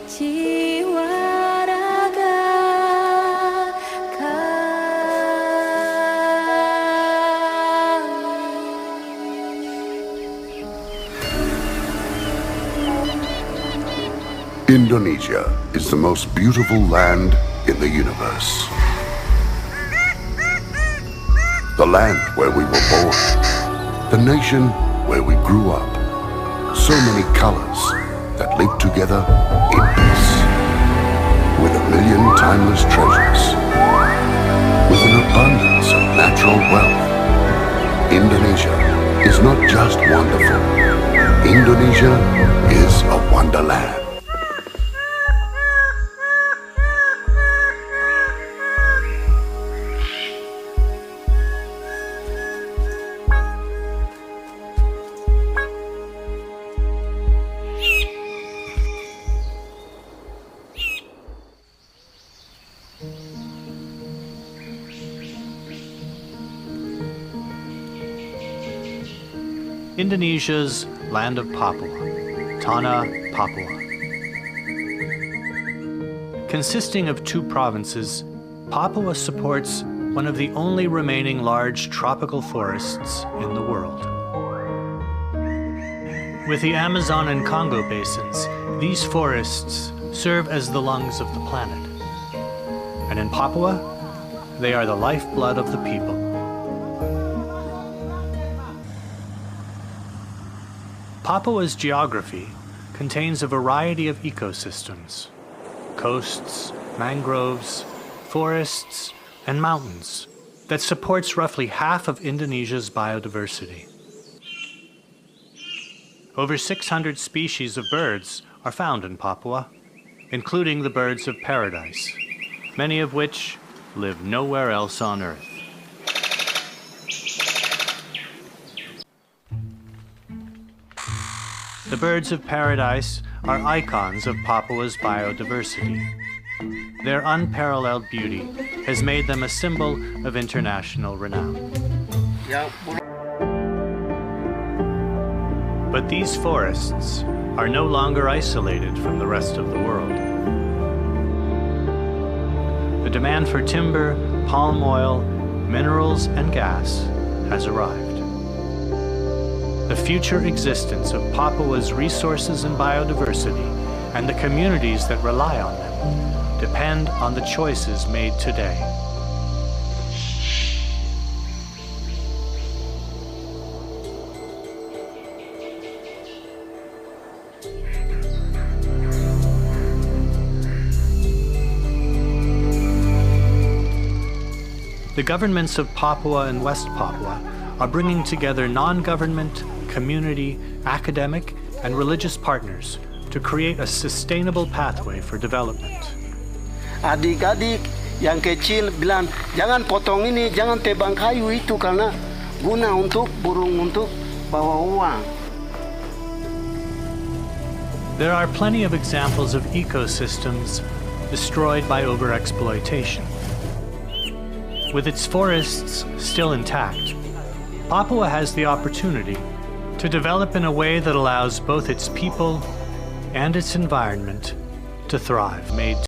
jiwa raga Indonesia is the most beautiful land in the universe. The land where we were born. The nation where we grew up. So many colors that live together in peace. With a million timeless treasures. With an abundance of natural wealth. Indonesia is not just wonderful. Indonesia is a wonderland. Indonesia's land of Papua, Tanah Papua. Consisting of 2 provinces, Papua supports one of the only remaining large tropical forests in the world. With the Amazon and Congo basins, these forests serve as the lungs of the planet. And in Papua, they are the lifeblood of the people. Papua's geography contains a variety of ecosystems: coasts, mangroves, forests, and mountains that supports roughly half of Indonesia's biodiversity. Over 600 species of birds are found in Papua, including the birds of paradise, many of which live nowhere else on Earth. The birds of paradise are icons of Papua's biodiversity. Their unparalleled beauty has made them a symbol of international renown. But these forests are no longer isolated from the rest of the world. The demand for timber, palm oil, minerals, and gas has arrived. The future existence of Papua's resources and biodiversity, and the communities that rely on them, depend on the choices made today. The governments of Papua and West Papua are bringing together non-government, community, academic, and religious partners to create a sustainable pathway for development. Adik-adik yang kecil bilang, jangan potong ini, jangan tebang kayu itu karena guna untuk burung untuk bawa uang. There are plenty of examples of ecosystems destroyed by overexploitation. With its forests still intact, Papua has the opportunity to develop in a way that allows both its people and its environment to thrive. Made